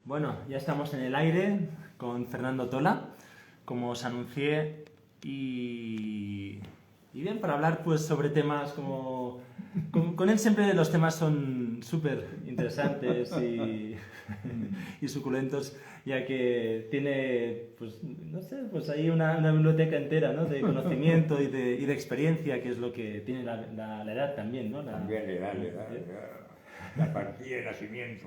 Bueno, ya estamos en el aire con Fernando Tola, como os anuncié, y bien, para hablar pues sobre temas como... Con él siempre los temas son súper interesantes y suculentos, ya que tiene, pues, no sé, pues ahí una biblioteca entera, ¿no? De conocimiento y de experiencia, que es lo que tiene la edad también, ¿no? También la partida de nacimiento.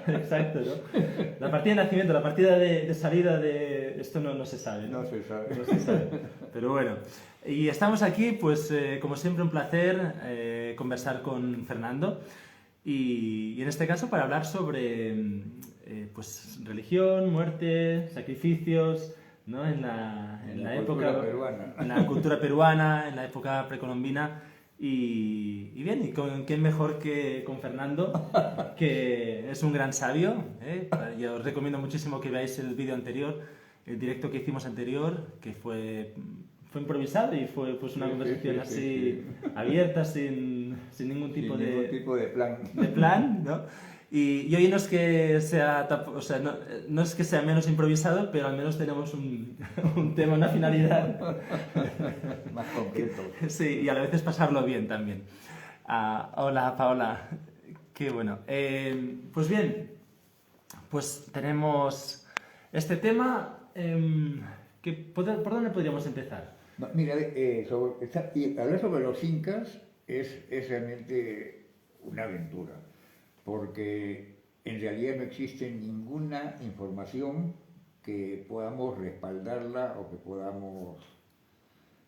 Exacto, ¿no? La partida de nacimiento, la partida de salida de... Esto no se sabe, ¿no? No se sabe. No se sabe. Pero bueno, y estamos aquí, pues como siempre un placer conversar con Fernando y en este caso para hablar sobre pues religión, muerte, sacrificios, ¿no? En la época peruana. en la cultura peruana, en la época precolombina. Y bien, ¿y con quién mejor que con Fernando, que es un gran sabio? Yo os recomiendo muchísimo que veáis el vídeo anterior, el directo que hicimos anterior, que fue improvisado y fue pues una conversación así abierta, sin ningún tipo Sin ningún tipo de plan. de plan, ¿no? Y hoy no es que sea, o sea, no es que sea menos improvisado, pero al menos tenemos un tema, una finalidad. Más concreto. Sí, y a la vez es pasarlo bien también. Hola, Paola. Qué bueno. Pues bien, pues tenemos este tema. ¿Por dónde podríamos empezar? No, mira, hablar sobre los incas es realmente una aventura, porque en realidad no existe ninguna información que podamos respaldarla o que podamos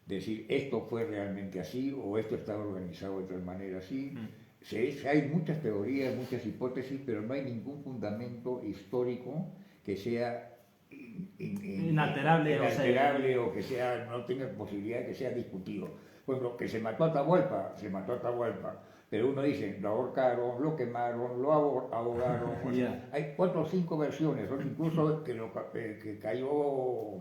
decir esto fue realmente así o esto estaba organizado de tal manera así. Hay muchas teorías, muchas hipótesis, pero no hay ningún fundamento histórico que sea Inalterable, o que sea, no tenga posibilidad de que sea discutido. Por ejemplo, que se mató a Atahualpa, pero uno dice, lo ahorcaron, lo quemaron, lo ahogaron. Yeah. Hay 4 o 5 versiones, o incluso que cayó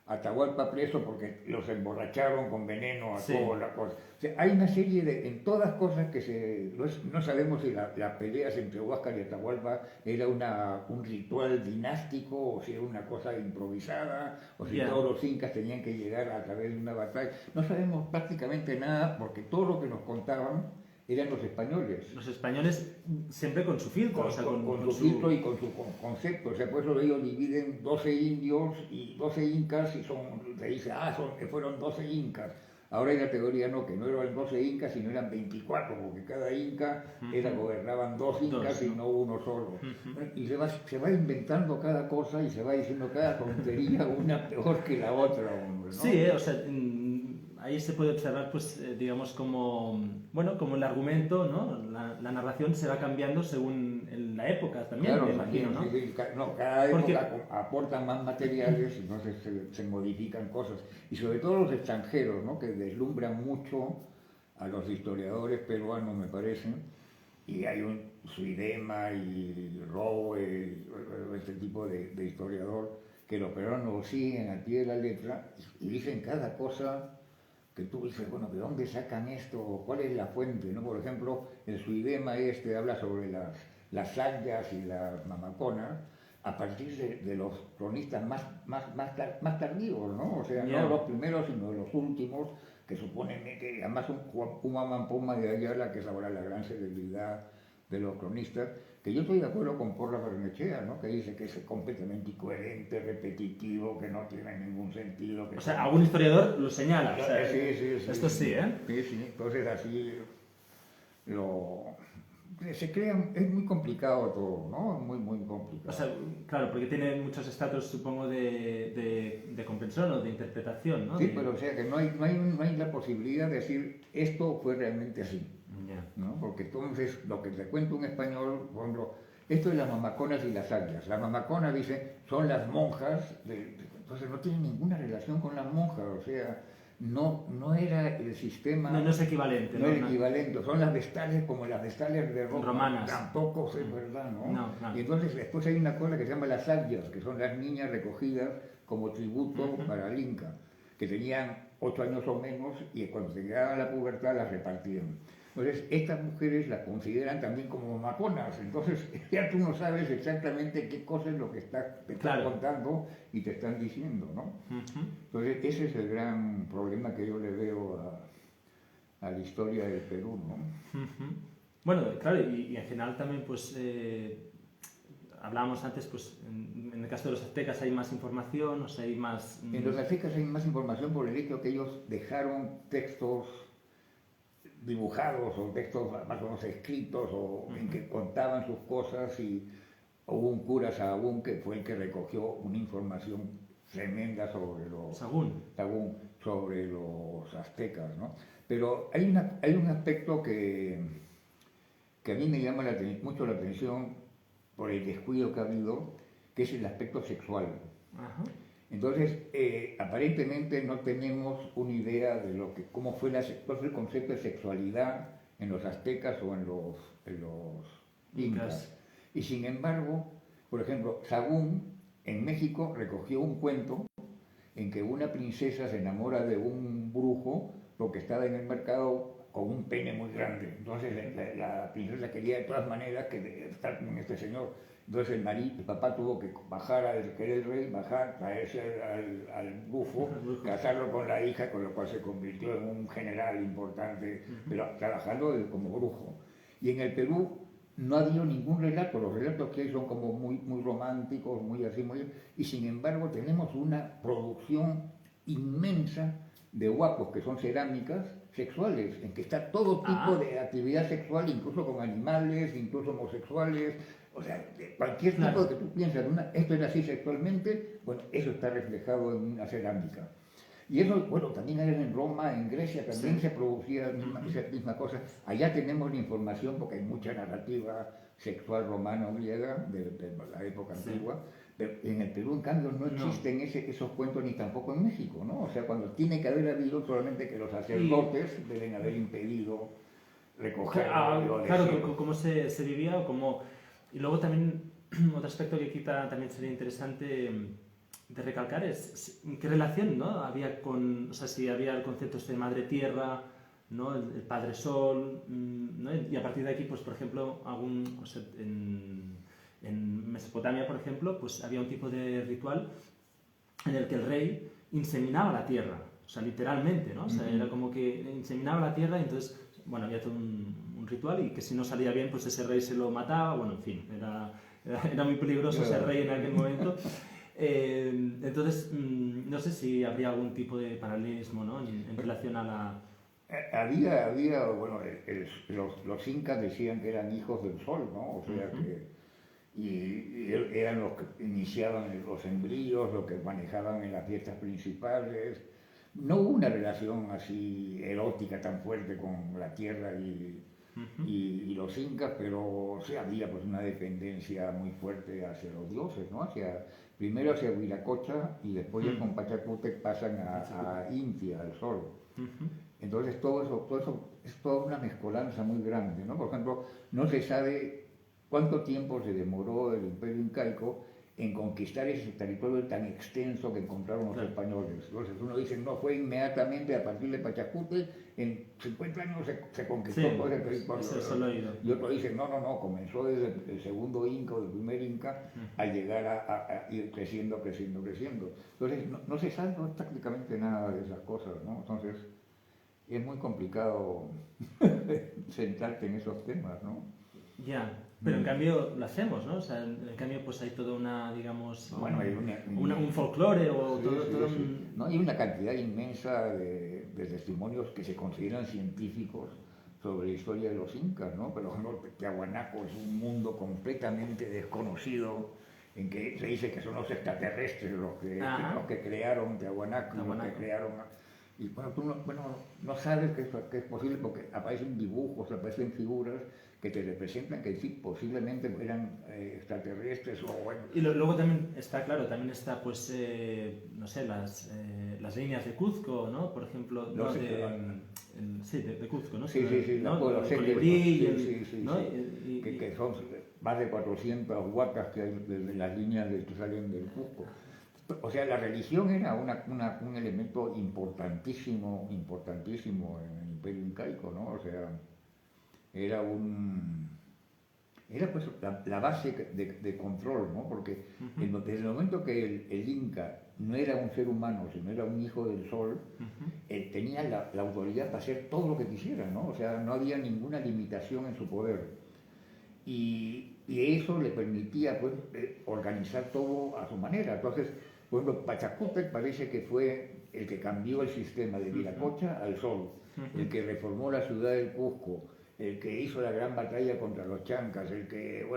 Atahualpa preso porque los emborracharon con veneno a Sí. toda la cosa. O sea, hay una serie en todas cosas que no sabemos si las peleas entre Huáscar y Atahualpa era un ritual dinástico o si era una cosa improvisada o si todos los incas tenían que llegar a través de una batalla. No sabemos prácticamente nada porque todo lo que nos contaban eran los españoles. Los españoles siempre con su filtro, Con, o sea, con su filtro y con su concepto. O sea, por eso ellos dividen 12 indios y 12 incas y se dice, fueron 12 incas. Ahora hay la teoría que no eran 12 incas, sino eran 24, porque cada inca gobernaban 2 incas y no uno solo. Y se va inventando cada cosa y se va diciendo cada tontería, una peor que la otra, hombre, ¿no? Sí, o sea, ahí se puede observar, pues, digamos, como el argumento, ¿no? La narración se va cambiando según la época también, Claro, me imagino, ¿no? sí, cada época aporta más materiales y entonces se modifican cosas. Y sobre todo los extranjeros, ¿no? Que deslumbran mucho a los historiadores peruanos, me parece. Y hay Suidema y Rowe, este tipo de historiador, que los peruanos lo siguen al pie de la letra y dicen cada cosa que tú dices, bueno, ¿de dónde sacan esto? ¿Cuál es la fuente? ¿No? Por ejemplo, el Suidema habla sobre las sayas y las mamaconas a partir de los cronistas más tardíos, ¿no? O sea, no los primeros, sino los últimos, que suponen que además un Mamampoma de Ayala, que es ahora la gran celebridad de los cronistas, que yo estoy de acuerdo con Porra Barnechea, ¿no? Que dice que es completamente incoherente, repetitivo, que no tiene ningún sentido. O sea, algún historiador lo señala. O sea, sí, esto sí, ¿eh? Sí, entonces así se crea, es muy complicado todo, ¿no? Muy, muy complicado. O sea, claro, porque tiene muchos estratos, supongo, de comprensión o de interpretación, ¿no? Sí, pero o sea que no hay la posibilidad de decir esto fue realmente así, ¿no? Porque entonces lo que te cuenta un español, por ejemplo, esto de las mamaconas y las sayas. Las mamaconas, dice, son las monjas, entonces no tienen ninguna relación con las monjas, o sea, no era el sistema... No es equivalente. No es equivalente, son las vestales como las vestales de Roma. Romanas. Tampoco es verdad, ¿no? No. Y entonces después hay una cosa que se llama las sayas, que son las niñas recogidas como tributo para el Inca, que tenían 8 años o menos y cuando llegaban a la pubertad las repartían. Entonces, estas mujeres la consideran también como maconas, entonces ya tú no sabes exactamente qué cosa es lo que te están contando y te están diciendo, ¿no? Entonces, ese es el gran problema que yo le veo a la historia del Perú, ¿no? Bueno, claro, y en general también, pues, hablábamos antes, pues, en el caso de los aztecas hay más información, o sea, hay más... En los aztecas hay más información por el hecho que ellos dejaron textos dibujados o textos más o menos escritos o en que contaban sus cosas y hubo un cura Sahagún que fue el que recogió una información tremenda sobre los Sagún. Sobre los aztecas, ¿no? Pero hay un aspecto que a mí me llama mucho la atención por el descuido que ha habido, que es el aspecto sexual. Ajá. Entonces, aparentemente no tenemos una idea de cómo fue cuál fue el concepto de sexualidad en los aztecas o en los incas. Y sin embargo, por ejemplo, Sagún en México recogió un cuento en que una princesa se enamora de un brujo porque estaba en el mercado con un pene muy grande. Entonces la princesa quería de todas maneras estar con este señor. Entonces el papá tuvo que bajar al que era el rey, traerse al bufo, casarlo con la hija, con lo cual se convirtió en un general importante, pero trabajando como brujo. Y en el Perú no ha habido ningún relato, los relatos que hay son como muy románticos, muy así, y sin embargo tenemos una producción inmensa de huacos que son cerámicas sexuales, en que está todo tipo de actividad sexual, incluso con animales, incluso homosexuales, o sea, cualquier tipo que tú piensas, esto es así sexualmente, bueno, eso está reflejado en una cerámica. Y eso, bueno, también hay en Roma, en Grecia también se producía esa misma cosa. Allá tenemos la información porque hay mucha narrativa sexual romana o griega de la época antigua. Pero en el Perú, en cambio, no existen esos cuentos ni tampoco en México, ¿no? O sea, cuando tiene que haber habido, probablemente que los sacerdotes deben haber impedido recogerlo. Claro, cómo se vivía o cómo... Y luego también, otro aspecto que quizá también sería interesante de recalcar es qué relación, ¿no? Había con, o sea, si había el concepto de madre tierra, ¿no? El padre sol, ¿no? Y a partir de aquí, pues por ejemplo, o sea, en Mesopotamia, por ejemplo, pues había un tipo de ritual en el que el rey inseminaba la tierra, o sea, literalmente, ¿no? O sea, era como que inseminaba la tierra y entonces, bueno, había todo un ritual y que si no salía bien, pues ese rey se lo mataba, bueno, en fin, era muy peligroso ser rey en aquel momento. Entonces, no sé si habría algún tipo de paralelismo, ¿no? en relación a la... Había bueno, los incas decían que eran hijos del sol, ¿no? O sea y eran los que iniciaban los embrios, los que manejaban en las fiestas principales. No hubo una relación así erótica tan fuerte con la tierra y los incas, pero sí había pues una dependencia muy fuerte hacia los dioses, ¿no? Primero hacia Huiracocha y después ya con Pachacútec pasan a Intia, al sol. Entonces todo eso es toda una mezcolanza muy grande, ¿no? Por ejemplo, no se sabe cuánto tiempo se demoró el Imperio Incaico en conquistar ese territorio tan extenso que encontraron los españoles. Entonces uno dice, no fue inmediatamente a partir de Pachacútec, en 50 años se conquistó todo ese territorio. Y otro dice, no, comenzó desde el segundo Inca o el primer Inca a llegar a ir creciendo. Entonces no se sabe prácticamente nada de esas cosas, ¿no? Entonces es muy complicado centrarte en esos temas, ¿no? Ya, pero en cambio lo hacemos, ¿no? O sea, en cambio pues hay toda una, digamos, bueno, hay un folclore o No, hay una cantidad inmensa de testimonios que se consideran científicos sobre la historia de los incas, ¿no? Pero Tiahuanaco es un mundo completamente desconocido en que se dice que son los extraterrestres los que crearon Tiahuanaco, los que crearon... Y bueno, tú no sabes que es posible porque aparecen dibujos, aparecen figuras que te representan que sí, posiblemente eran extraterrestres o bueno. Y luego también está, claro, pues, no sé, las líneas de Cuzco, ¿no? Por ejemplo, de Cuzco, ¿no? Sí, ¿no? El colibrí, ¿no? Que son más de 400 huacas que hay desde las líneas que salen del Cuzco. O sea, la religión era un elemento importantísimo en el Imperio Incaico, ¿no? O sea, era era pues la base de control, ¿no? Porque desde el momento que el Inca no era un ser humano, sino era un hijo del sol, él tenía la autoridad para hacer todo lo que quisiera, ¿no? O sea, no había ninguna limitación en su poder. Y eso le permitía pues, organizar todo a su manera. Entonces, por ejemplo, Pachacútec parece que fue el que cambió el sistema de Viracocha al sol, el que reformó la ciudad del Cusco, el que hizo la gran batalla contra los chancas, el que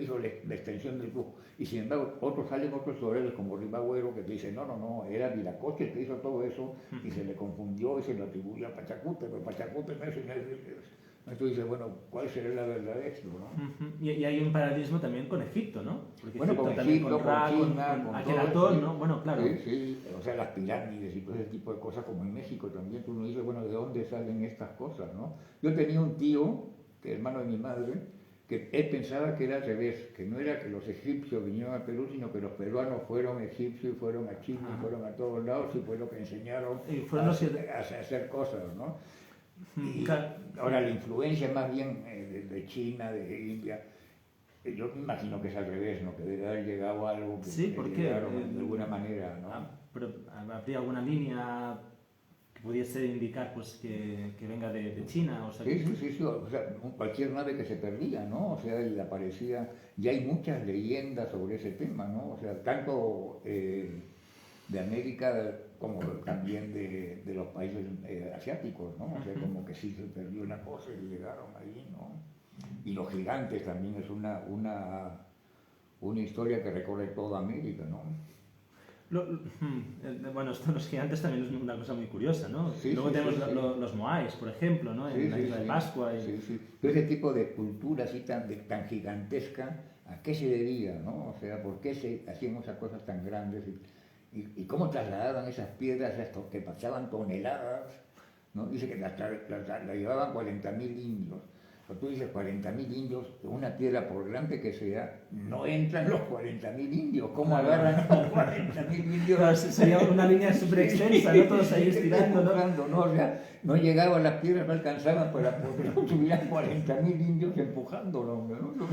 hizo la extensión del Cusco. Y sin embargo, salen otros historiadores como Ribagüero que te dicen, no, era Viracocha el que hizo todo eso y se le confundió y se lo atribuyó a Pachacútec, pero Pachacútec no es. Entonces dices, bueno, ¿cuál será la verdad de esto? ¿No? Y hay un paralelismo también con Egipto, ¿no? Porque bueno, con Egipto, con China, con Akhenaton, ¿no? Bueno, claro. Sí, o sea, las pirámides y todo ese tipo de cosas, como en México también, tú no dices, bueno, ¿de dónde salen estas cosas, no? Yo tenía un tío, que es hermano de mi madre, que él pensaba que era al revés, que no era que los egipcios vinieron a Perú, sino que los peruanos fueron egipcios y fueron a China y fueron a todos lados y fue lo que enseñaron a hacer cosas, ¿no? Y ahora la influencia más bien de China, de India, yo me imagino que es al revés, ¿no? Que debe haber llegado algo que, sí, porque llegaron de alguna manera, ¿no? Pero habría alguna línea que pudiese indicar pues que venga de China, o sea, sí, o sea, cualquier nave que se perdía, ¿no? O sea, y aparecía, y hay muchas leyendas sobre ese tema, ¿no? O sea, tanto de América como también de los países asiáticos, ¿no? O sea, como que sí se perdió una cosa y llegaron ahí, ¿no? Y los gigantes también es una historia que recorre toda América, ¿no? Bueno, esto de los gigantes también es una cosa muy curiosa, ¿no? Sí, luego tenemos sí. los moais, por ejemplo, ¿no? En la isla de Pascua. Sí. Pero ese tipo de cultura así tan gigantesca, ¿a qué se debía, no? O sea, ¿por qué se hacían esas cosas tan grandes? Y cómo trasladaban esas piedras que pasaban toneladas, ¿no? Dice que la llevaban 40.000 indios. Pero tú dices 40.000 indios, una piedra por grande que sea, no entran los 40.000 indios. ¿Cómo agarran a los 40.000 indios? Claro, sería una línea súper extensa, ¿no? Todos ahí estirando, ¿no? O sea, no llegaban las piedras, no alcanzaban porque no tuvieran 40.000 indios empujándolo, ¿no?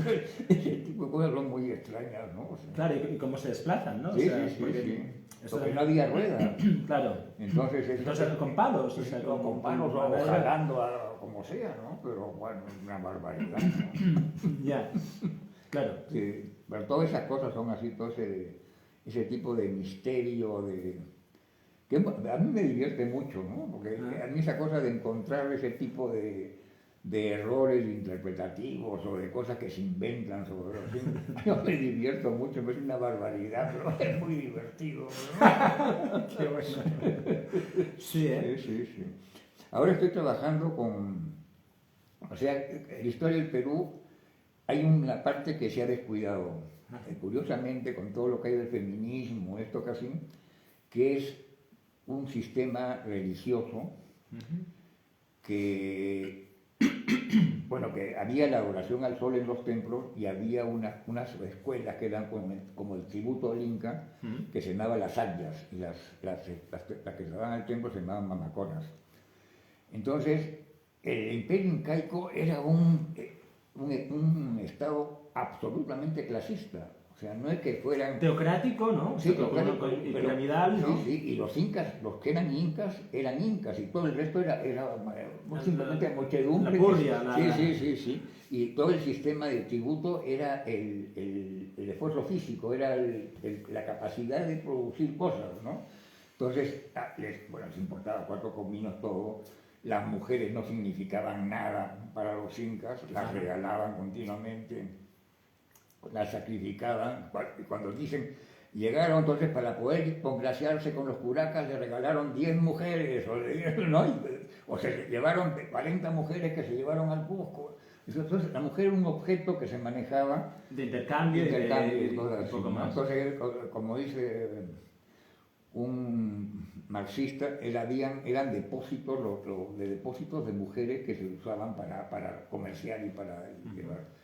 Ese tipo de cosas son muy extrañas, ¿no? O sea, claro, y cómo se desplazan, ¿no? Sí, o sea, sí. Porque no había rueda. Claro. Entonces con palos, o sea, con palos o jalando como sea, ¿no? Pero bueno, es una barbaridad, ¿no? Ya, claro. Sí, pero todas esas cosas son así, todo ese tipo de misterio, que a mí me divierte mucho, ¿no? Porque a mí esa cosa de encontrar ese tipo de errores interpretativos o de cosas que se inventan sobre los signos, yo me divierto mucho, me es una barbaridad, pero es muy divertido, ¿no? Qué bueno. Sí, ¿eh? Sí. Ahora estoy trabajando o sea, en la historia del Perú hay una parte que se ha descuidado, curiosamente con todo lo que hay del feminismo, esto casi, que es un sistema religioso que que había la adoración al sol en los templos y había unas escuelas que eran como el tributo al Inca, que se llamaban las ayas, y las que se daban al templo se llamaban mamaconas. Entonces, el imperio incaico era un estado absolutamente clasista. O sea, no es que fueran... Teocrático, ¿no? Sí, teocrático. Y piramidal, ¿no? Sí, y los incas, los que eran incas, y todo el resto era simplemente muchedumbre. La purria. Sí. Y todo el sistema de tributo era el esfuerzo físico, era la capacidad de producir cosas, ¿no? Entonces, les importaba 4 cominos todo. Las mujeres no significaban nada para los incas, las regalaban continuamente, las sacrificaban. Cuando dicen, llegaron entonces para poder congraciarse con los curacas, le regalaron 10 mujeres, ¿no? O se llevaron 40 mujeres que se llevaron al Cusco. Entonces la mujer era un objeto que se manejaba de intercambio y todo así, poco más. Entonces, como dice un marxista, eran depósitos, depósitos de mujeres que se usaban para comerciar y para llevar.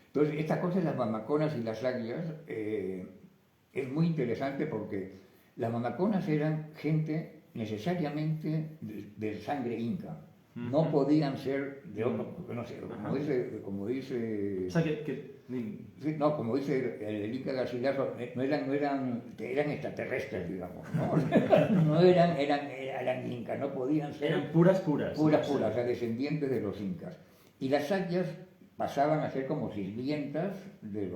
Entonces, esta cosa de las mamaconas y las águilas es muy interesante porque las mamaconas eran gente necesariamente de sangre inca. no podían ser de otro, no sé, como dice O sea, sí, no, como dice el Inca Garcilaso, eran extraterrestres, digamos, ¿no? eran incas, no podían ser... Eran puras. Puras, ¿No? o sea, descendientes de los incas. Y las sayas pasaban a ser como sirvientas de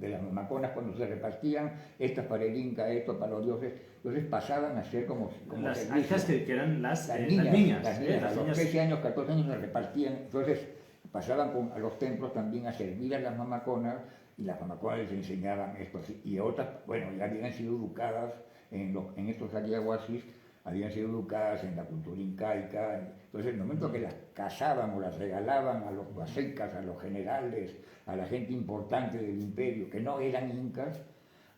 las mamaconas cuando se repartían, estas para el inca, esto para los dioses, entonces pasaban a ser como las servicios. que eran las niñas. Las A los niñas. 13 años, 14 años se repartían, entonces pasaban a los templos también a servir a las mamaconas, y las mamaconas les enseñaban esto, y otras, bueno, ya habían sido educadas en estos ayahuasis, habían sido educadas en la cultura incaica. Entonces, en el momento que las casaban o las regalaban a los huasecas, a los generales, a la gente importante del imperio, que no eran incas,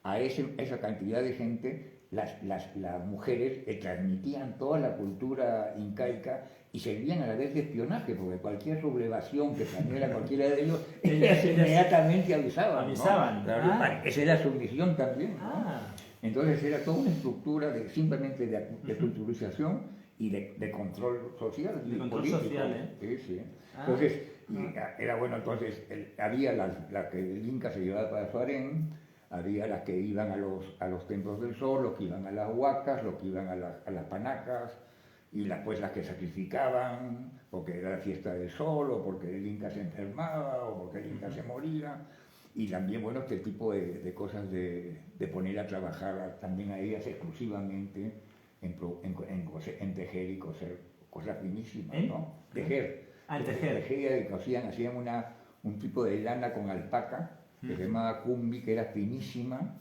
a esa cantidad de gente, las mujeres transmitían toda la cultura incaica y servían a la vez de espionaje, porque cualquier sublevación que saliera cualquiera de ellos, ellas inmediatamente avisaban. Avisaban. ¿No? Claro, esa era su misión también, ¿no? Ah. Entonces era toda una estructura simplemente de culturización y de control social. De control político. social, ¿eh? Sí. Entonces, era bueno, entonces había la que el Inca se llevaba para su harén, había las que iban a los templos del sol, los que iban a las huacas, los que iban a las panacas, y pues las que sacrificaban porque era la fiesta del sol, o porque el Inca se enfermaba, o porque el Inca se moría. Y también, bueno, este tipo de cosas de poner a trabajar también a ellas exclusivamente en tejer y coser, cosas finísimas, ¿no? Tejer. Tejer. Hacían un tipo de lana con alpaca, que se llamaba cumbi, que era finísima,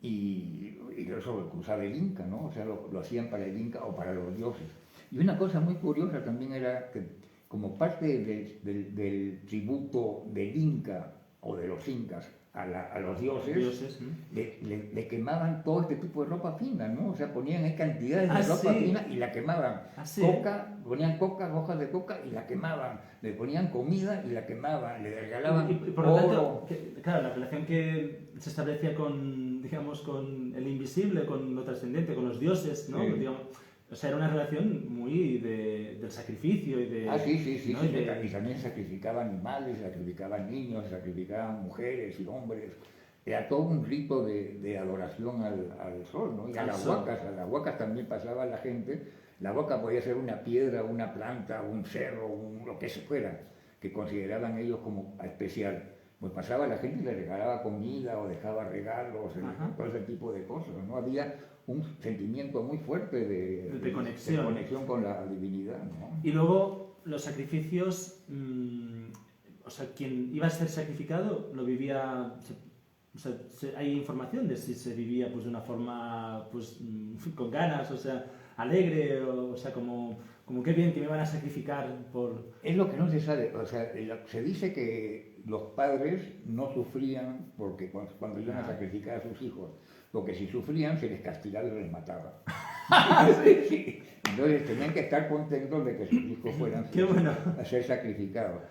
y eso lo usaba el Inca, ¿no? O sea, lo hacían para el Inca o para los dioses. Y una cosa muy curiosa también era que, como parte del tributo del Inca, o de los incas a los dioses, le quemaban todo este tipo de ropa fina, ¿no? O sea, ponían cantidades de ropa fina y la quemaban. Ponían hojas de coca y la quemaban. Le ponían comida y la quemaban. Le regalaban y por lo tanto, claro, la relación que se establecía con, digamos, con el invisible, con lo trascendente, con los dioses, ¿no? Digamos, o sea, era una relación muy del sacrificio y de... Sí. ¿no? Y también se sacrificaban animales, se sacrificaban niños, se sacrificaban mujeres y hombres. Era todo un rito de adoración al sol, ¿no? Y a las huacas también pasaba la gente. La huaca podía ser una piedra, una planta, un cerro, lo que se fuera, que consideraban ellos como especial. Pues pasaba la gente y le regalaba comida o dejaba regalos, todo ese tipo de cosas, ¿no? Había un sentimiento muy fuerte de conexión con la divinidad, ¿no? Y luego los sacrificios, o sea, quien iba a ser sacrificado lo vivía, o sea, hay información de si se vivía pues de una forma pues con ganas, o sea, alegre, o sea, como qué bien que me van a sacrificar por... Es lo que no se sabe, o sea, se dice que los padres no sufrían porque cuando iban a sacrificar a sus hijos, porque si sufrían se les castigaba y les mataba. Sí. Entonces tenían que estar contentos de que sus hijos fueran a ser sacrificados.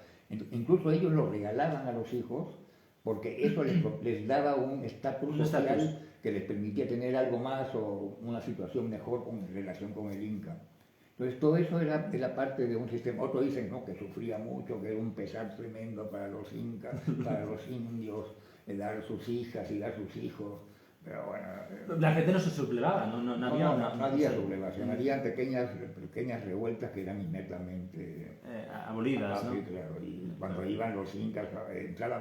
Incluso ellos los regalaban a los hijos porque eso les daba un estatus social que les permitía tener algo más o una situación mejor en relación con el Inca. Entonces todo eso era parte de un sistema. Otros dicen, ¿no?, que sufría mucho, que era un pesar tremendo para los incas, para los indios, dar sus hijas y dar sus hijos. Pero bueno, la gente no se sublevaba, no había sublevación, había pequeñas revueltas que eran inmediatamente abolidas, ¿no? Sí, claro, y cuando iban los incas,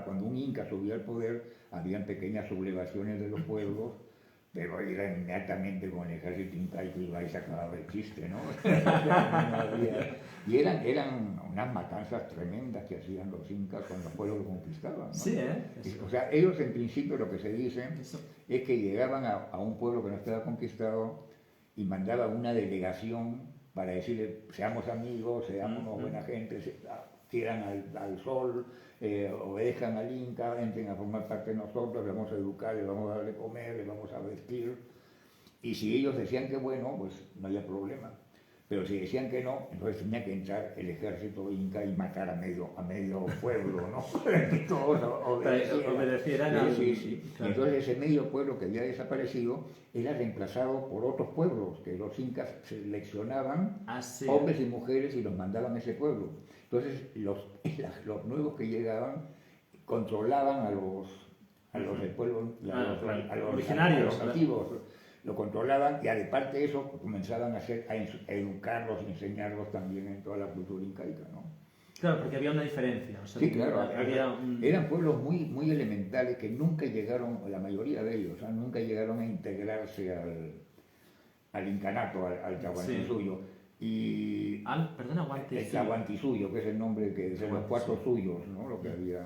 cuando un inca subía al poder, habían pequeñas sublevaciones de los pueblos, pero era inmediatamente con el ejército incaico y se acababa el chiste, ¿no? Y eran unas matanzas tremendas que hacían los incas cuando el pueblo lo conquistaban, ¿no? Sí, O sea, ellos en principio lo que se dice es que llegaban a un pueblo que no estaba conquistado y mandaban una delegación para decirle, seamos amigos, seamos buena gente, quieran al sol, obedezcan al Inca, entren a formar parte de nosotros, les vamos a educar, les vamos a darle comer, les vamos a vestir. Y si ellos decían que bueno, pues no había problema. Pero si decían que no, entonces tenía que entrar el ejército inca y matar a medio pueblo, ¿no? Que todos obedecieran al... Sí, sí, sí. Claro. Entonces ese medio pueblo que había desaparecido era reemplazado por otros pueblos, que los incas seleccionaban hombres y mujeres y los mandaban a ese pueblo. Entonces los nuevos que llegaban controlaban a los del pueblo, a los originarios, a los nativos. Lo controlaban y aparte de eso comenzaban a educarlos y enseñarlos también en toda la cultura incaica, ¿no? Claro, porque había una diferencia. O sea, sí, claro, eran pueblos muy, muy elementales que nunca llegaron, la mayoría de ellos, nunca llegaron a integrarse al incanato, al Tahuantinsuyo. Sí. El Tahuantinsuyo, que es el nombre de los cuatro suyos, ¿no? Lo que había.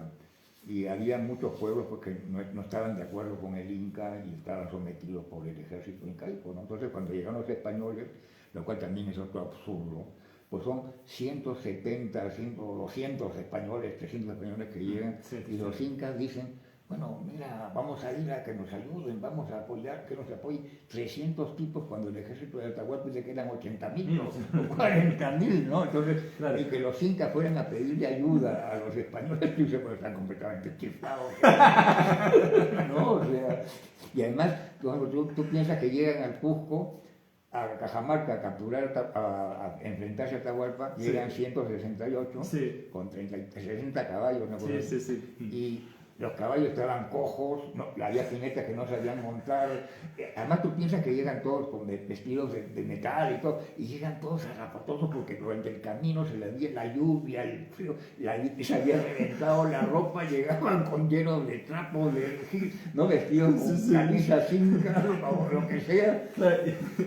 Y había muchos pueblos pues, que no estaban de acuerdo con el Inca y estaban sometidos por el ejército incaico, ¿no? Entonces cuando llegaron los españoles, lo cual también es otro absurdo, pues son 170, 200 españoles, 300 españoles que llegan y los incas dicen, bueno, mira, vamos a ir a que nos ayuden, vamos a apoyar, que nos apoyen 300 tipos cuando el ejército de Atahualpa dice que eran 80.000 o 40.000, ¿no? Entonces, y que los incas fueran a pedirle ayuda a los españoles, pues están completamente chiflados. ¿No? O sea, y además, tú piensas que llegan al Cusco, a Cajamarca a capturar, a enfrentarse a Atahualpa, llegan 168 con 60 caballos, ¿no? Y los caballos estaban cojos, había jinetes que no sabían montar. Además, tú piensas que llegan todos con vestidos de metal y todo, y llegan todos zarrapatosos porque durante el camino se les dio la lluvia, el frío, se había reventado la ropa, llegaban con llenos de trapos, ¿no? Vestidos con camisas incas o lo que sea.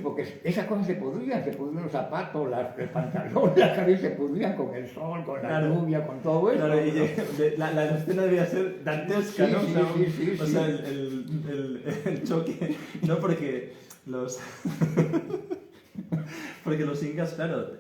Porque esas cosas se pudrían los zapatos, el pantalón, las camisas se pudrían con el sol, con la lluvia, con todo eso. Claro, y la escena debía ser dantesca, ¿no? O sea, el choque, ¿no? Porque porque los incas, claro,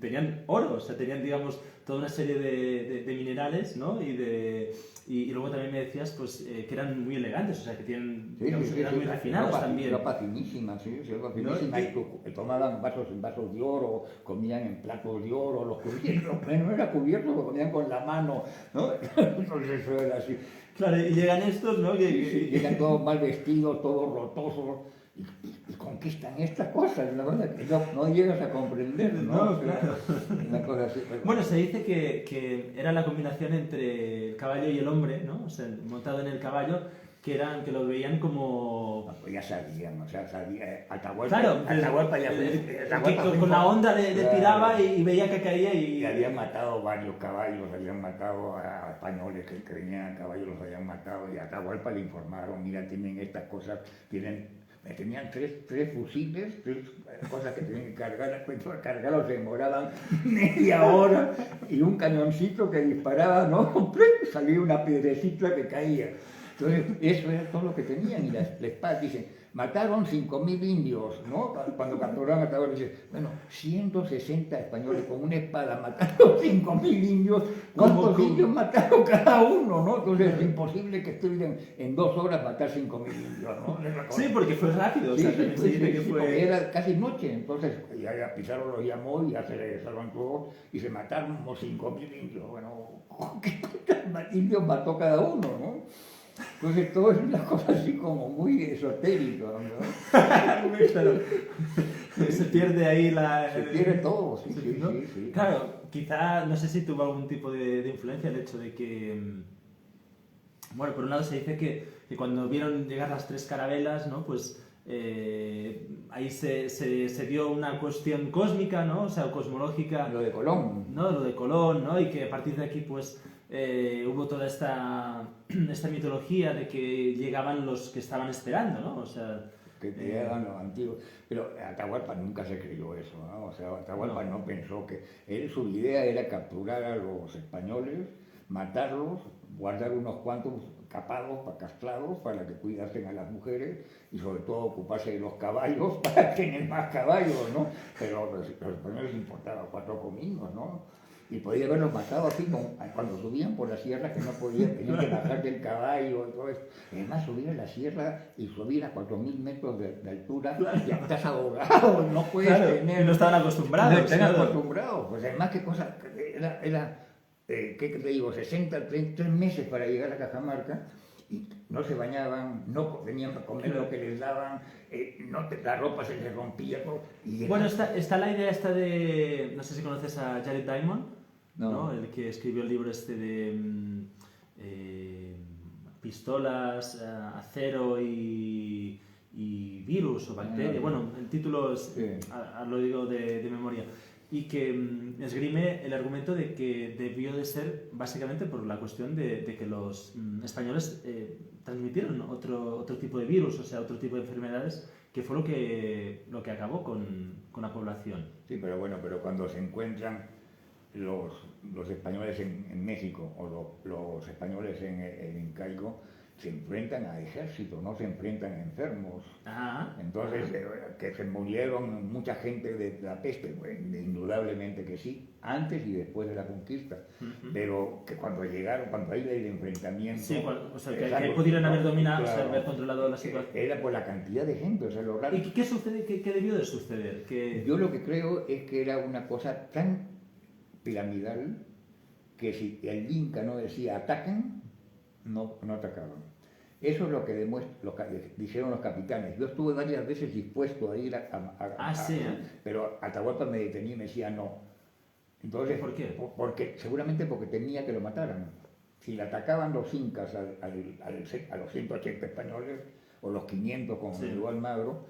tenían oro, o sea, tenían, digamos, toda una serie de minerales, ¿no? Y luego también me decías, pues, que eran muy elegantes, o sea, que tienen, eran muy refinados también. Ropa finísima, ropa finísima, y tomaban vasos de oro, comían en platos de oro, los cubiertos, no era cubierto, lo comían con la mano, ¿no? Entonces eso era así. Claro, y llegan estos, ¿no? Llegan todos mal vestidos, todos rotosos, y conquistan estas cosas, una cosa que no llegas a comprender, ¿no? No, claro. Una cosa así. Bueno, se dice que era la combinación entre el caballo y el hombre, ¿no? O sea, montado en el caballo, que lo veían como... Pues ya sabían, o sea, Atahualpa, claro, Atahualpa ya que con la onda le tiraba y veía que caía y... habían matado varios caballos, habían matado a españoles que venían a caballo, los habían matado, y a Atahualpa le informaron, mira, tienen estas cosas, tenían tres fusiles, tres cosas que tenían que cargar, pues cargarlos se demoraban media hora, y un cañoncito que disparaba, ¿no? Salía una piedrecita que caía. Entonces, eso era todo lo que tenían, y la espada, dicen, mataron 5.000 indios, ¿no? Cuando capturaron a Atahualpa, dicen, bueno, 160 españoles con una espada mataron 5.000 indios, ¿cuántos indios mataron cada uno, no? Entonces, es imposible que estuvieran en 2 horas matar 5.000 indios, ¿no? Sí, porque fue rápido, o sea, se dice que fue... Porque era casi noche, entonces, ya Pizarro los llamó y ya se regresaron todos, y se mataron unos 5.000 indios, bueno, ¿qué indios mató cada uno, no? Entonces todo es una cosa así como muy esotérico, ¿no? Claro. Se pierde ahí Se pierde todo, sí, ¿no? sí. Claro, quizá, no sé si tuvo algún tipo de influencia el hecho de que... Bueno, por un lado se dice que cuando vieron llegar las 3 carabelas, ¿no? Pues ahí se dio una cuestión cósmica, ¿no? O sea, cosmológica. Lo de Colón. ¿No? Lo de Colón, ¿no? Y que a partir de aquí, pues... hubo toda esta mitología de que llegaban los que estaban esperando, ¿no? O sea, que llegaban los antiguos. Pero Atahualpa nunca se creyó eso, ¿no? O sea, Atahualpa no pensó que... su idea era capturar a los españoles, matarlos, guardar unos cuantos capados, castrados, para que cuidasen a las mujeres y sobre todo ocuparse de los caballos para tener más caballos, ¿no? Pero los españoles importaban 4 cominos, ¿no? Y podía haberlos matado así, cuando subían por la sierra, que no podían, tenían que bajar del caballo y todo eso. Además, subir a la sierra y subir a 4.000 metros de altura, ya estás ahogado, no puedes tener... Y no estaban acostumbrados. No estaban acostumbrados. Pues además, qué cosa, ¿qué te digo? 3 meses para llegar a Cajamarca, y no se bañaban, no tenían para comer lo que les daban, la ropa se les rompía. Todo, bueno, está la idea esta de, no sé si conoces a Jared Diamond, ¿no? El que escribió el libro este de pistolas, acero y virus o bacteria. Bueno, el título es, lo digo de memoria. Y que esgrime el argumento de que debió de ser básicamente por la cuestión de que los españoles transmitieron otro tipo de virus, o sea, otro tipo de enfermedades, que fue lo que acabó con la población. Sí, pero bueno, pero cuando se encuentran los españoles en México o los españoles en Incaico, se enfrentan a ejércitos, no se enfrentan a enfermos. Entonces, que se murieron mucha gente de la peste, pues, indudablemente que sí, antes y después de la conquista. Pero que cuando llegaron, cuando hay el enfrentamiento... Sí, o sea, que pudieran haber dominado, claro, o sea, haber controlado la situación. Era por la cantidad de gente, o sea, lo raro... ¿Y qué sucede? ¿Qué debió de suceder? Yo lo que creo es que era una cosa tan piramidal que si el Inca no decía ataquen, no atacaban. Eso es lo que dijeron los capitanes. Yo estuve varias veces dispuesto a ir pero Atahualpa me detenía y me decía no. Entonces, ¿por qué? Seguramente porque temía que lo mataran. Si le atacaban los incas a los 180 españoles, o los 500 con Miguel Almagro,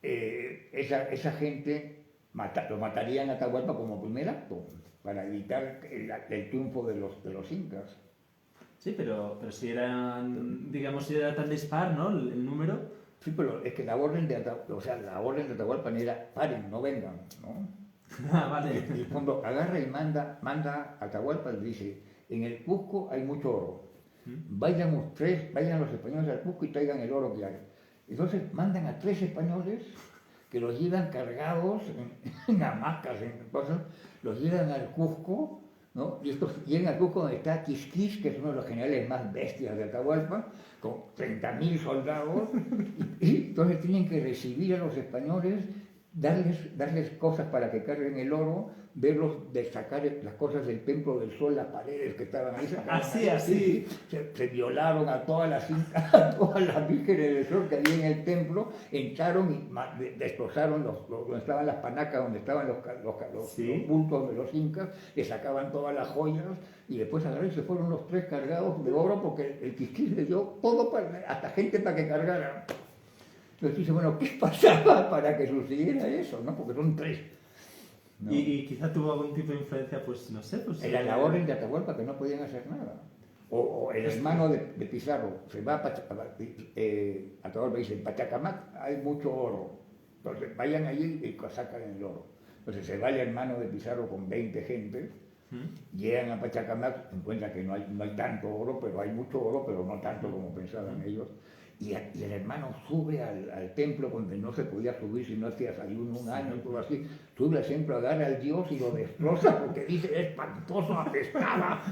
esa gente lo matarían a Atahualpa como primer acto, para evitar el triunfo de los incas. Sí, pero si eran, digamos, si era tan dispar, ¿no? El número. Sí, pero es que la orden de Atahualpa era paren, no vengan, ¿no? Vale. Y cuando agarra y manda a Atahualpa, le dice, en el Cusco hay mucho oro. Vayan los españoles al Cusco y traigan el oro que hay. Entonces mandan a 3 españoles que los llevan cargados en hamacas, en cosas, los llevan al Cusco, ¿no? Y estos llegan al Cusco donde está Quisquis, que es uno de los generales más bestias de Atahualpa, con 30.000 soldados, y entonces tienen que recibir a los españoles, darles cosas para que carguen el oro, verlos sacar las cosas del Templo del Sol, las paredes que estaban ahí. Así. Se violaron a todas las vírgenes del Sol que había en el templo, entraron y destrozaron donde estaban las panacas, donde estaban los bultos de los incas, le sacaban todas las joyas y después agarraron y se fueron los 3 cargados de oro porque el Quisquis le dio todo, hasta gente para que cargaran. Entonces dice, bueno, ¿qué pasaba para que sucediera eso? ¿No? Porque son 3. ¿No? Y quizá tuvo algún tipo de influencia, pues no sé. Pues, era la orden de Atahualpa, que no podían hacer nada. O el hermano de Pizarro se va a Atahualpa dice, en Pachacamac hay mucho oro. Entonces vayan allí y sacan el oro. Entonces se va el hermano de Pizarro con 20 gente, llegan a Pachacamac, encuentran que no hay tanto oro, pero hay mucho oro, pero no tanto como pensaban ellos. Y el hermano sube al templo donde no se podía subir si no hacías ayuno un año y todo así. Sube al templo, agarra al Dios y lo destroza porque dice, es espantoso, apestaba.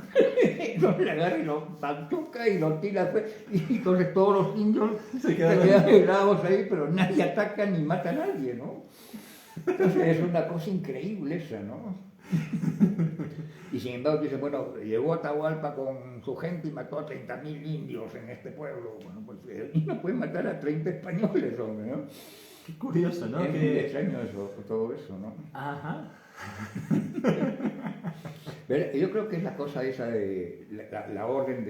Entonces le agarra y lo machuca y lo tira. Y entonces todos los indios se quedan helados ahí, pero nadie ataca ni mata a nadie, ¿no? Entonces es una cosa increíble esa, ¿no? Y sin embargo dice, bueno, llegó Atahualpa con su gente y mató a 30.000 indios en este pueblo. Bueno, pues no puede matar a 30 españoles, hombre, ¿no? Qué curioso, ¿no? Es muy extraño todo eso, ¿no? Ajá. Pero yo creo que es la cosa esa de la orden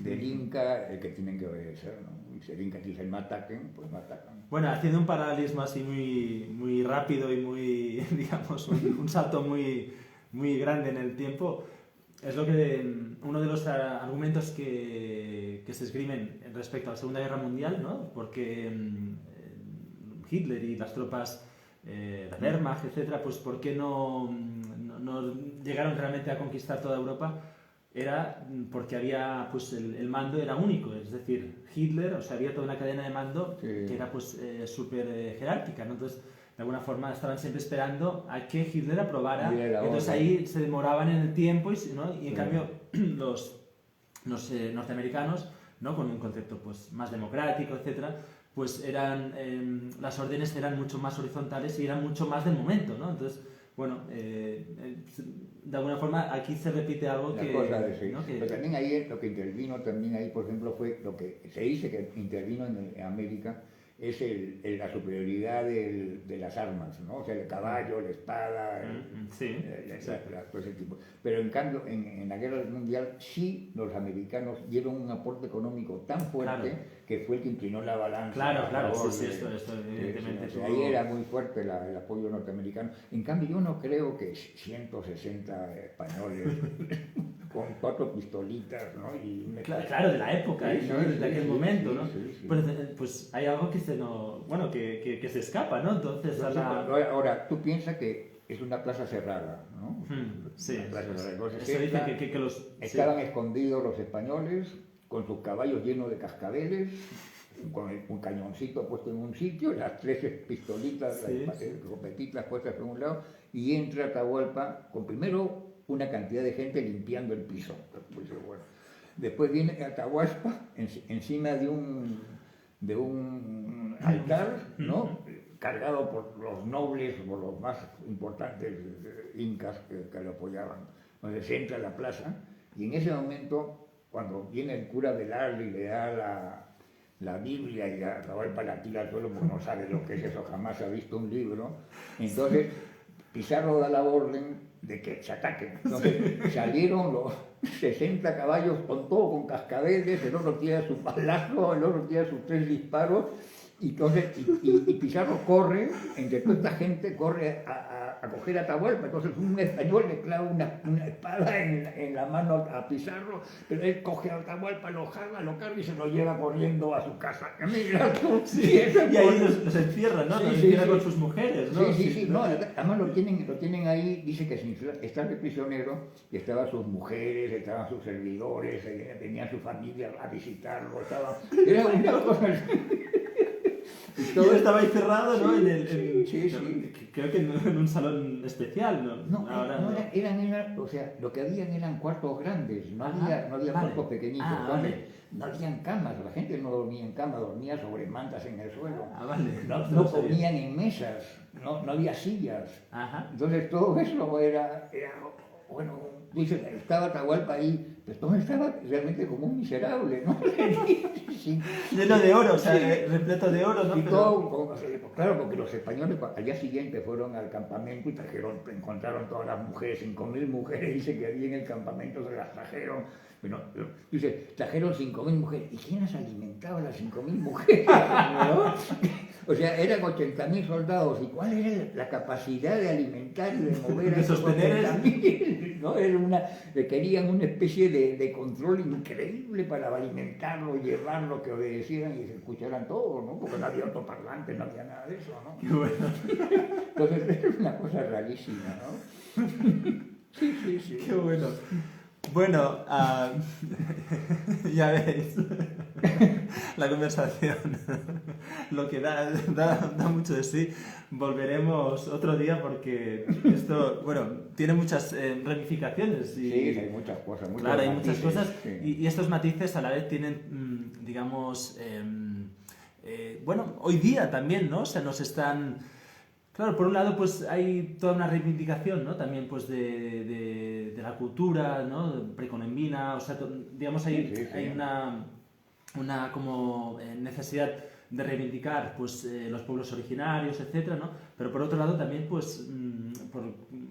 del Inca, el que tienen que obedecer, ¿no? Y si el Inca dice no ataquen, pues no atacan. Bueno, haciendo un paralelismo así muy rápido y muy, digamos, un salto muy grande en el tiempo, es lo que uno de los argumentos que se esgrimen respecto a la Segunda Guerra Mundial, ¿no? Porque Hitler y las tropas la Wehrmacht, etcétera, pues ¿por qué no llegaron realmente a conquistar toda Europa? Era porque había, pues el mando era único, es decir, Hitler, o sea, había toda una cadena de mando que era pues súper jerárquica, ¿no? Entonces de alguna forma estaban siempre esperando a que Hitler aprobara, Y era entonces otra. ahí se demoraban en el tiempo, ¿no? Y en Sí. cambio los norteamericanos, ¿no? Con un concepto pues, más democrático, etcétera, pues eran, las órdenes eran mucho más horizontales y eran mucho más del momento, ¿no? Entonces, bueno, de alguna forma aquí se repite algo La que... cosa de sí. ¿no? Pero también ahí lo que intervino también ahí, por ejemplo, fue lo que se dice que intervino en América, es la superioridad de las armas, ¿no? O sea, el caballo, la espada, Sí, todo ese tipo. Pero en cambio, en la guerra mundial, sí los americanos dieron un aporte económico tan fuerte que fue el que inclinó la balanza. Claro, a claro, favor sí, de- esto evidentemente. sí, o sea, ahí era muy fuerte el apoyo norteamericano. En cambio, yo no creo que 160 españoles con 4 pistolitas, ¿no? Y Claro, de la época, Sí, ¿no? sí, De aquel sí, momento, sí, ¿no? sí, sí. Pues hay algo que se no, bueno, que se escapa, ¿no? Entonces a la... Ahora, tú piensas que es una plaza cerrada, ¿no? Sí, Una plaza cerrada. Entonces, eso dicen que los... estaban escondidos los españoles con sus caballos llenos de cascabeles, con un cañoncito puesto en un sitio, las 13 pistolitas, las escopetitas puestas por un lado, y entra Atahualpa con primero una cantidad de gente limpiando el piso. Pues, bueno. Después viene Atahualpa encima de un altar, ¿no? Cargado por los nobles, por los más importantes incas que lo apoyaban. Entonces entra a la plaza y en ese momento, cuando viene el cura Velarde y le da la Biblia y Atahualpa la tira al suelo porque no sabe lo que es eso, jamás ha visto un libro, entonces Pizarro da la orden de que se ataquen. Entonces salieron los 60 caballos con todo, con cascabeles, el otro tira su balazo, el otro tira sus 3 disparos, y Pizarro corre, entre toda esta gente, corre a coger a Atahualpa. Entonces un español le clava una espada en la mano a Pizarro, pero él coge a Atahualpa, lo jala, lo carga y se lo lleva corriendo a su casa. Mira tú, y ahí los encierran, ¿no? Los encierran con sus mujeres, ¿no? Sí. No, además lo tienen ahí, dice que sin estar de prisionero, y estaban sus mujeres, estaban sus servidores, venían su familia a visitarlo, era una cosa... Y todo estaba ahí cerrado, ¿no? Sí. Creo que en un salón especial, ¿no? No, o sea, lo que habían eran cuartos grandes, no había cuartos pequeñitos. No habían camas, la gente no dormía en cama, dormía sobre mantas en el suelo. No comían en mesas, no había sillas. Entonces todo eso era bueno, dice, estaba Atahualpa ahí, pero todo estaba realmente como un miserable, ¿no? Lleno de oro, o sea, repleto de oro, ¿no? Y todo, claro, porque los españoles al día siguiente fueron al campamento y encontraron todas las mujeres, 5.000 mujeres, dice que había en el campamento, se las trajeron. Bueno, dice, trajeron 5.000 mujeres. ¿Y quién las alimentaba a las 5.000 mujeres? ¿No? O sea, eran 80.000 soldados. ¿Y cuál era la capacidad de alimentar y de mover a esos 80.000? ¿No? Querían una especie de control increíble para alimentarlo, llevarlo, que obedecieran y se escucharan todo, ¿no? Porque no había autoparlante, no había nada de eso, ¿no? Qué bueno. Entonces, es una cosa rarísima, ¿no? Sí. Qué bueno. Bueno, ya veis, la conversación, lo que da mucho de sí. Volveremos otro día porque esto, bueno, tiene muchas ramificaciones. Sí, hay muchas cosas. Claro, hay muchas cosas sí. y estos matices a la vez tienen, digamos, bueno, hoy día también, ¿no? O sea, nos están... Claro, por un lado, pues hay toda una reivindicación, ¿no? También, pues, de la cultura, ¿no? Precolombina, o sea, digamos, hay una como necesidad de reivindicar, pues, los pueblos originarios, etcétera, ¿no? Pero por otro lado también, pues, por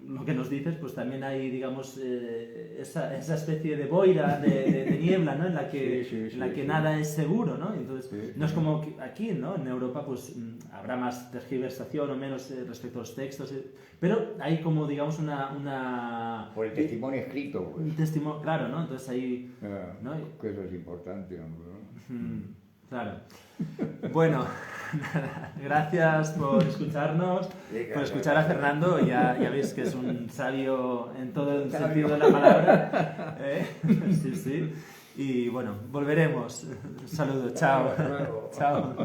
lo que nos dices, pues también hay, digamos, esa especie de boira, de niebla, ¿no? En la que nada es seguro, ¿no? Entonces, no es como aquí, ¿no? En Europa, pues, habrá más tergiversación o menos respecto a los textos, pero hay como, digamos, una... Por el testimonio escrito, pues. Un testimonio, claro, ¿no? Entonces ahí... ¿no? Que eso es importante, hombre, ¿no? Claro. Bueno, gracias por escucharnos, por escuchar a Fernando. Ya veis que es un sabio en todo el sentido de la palabra. Sí. Y bueno, volveremos. Un saludo, chao. Chao.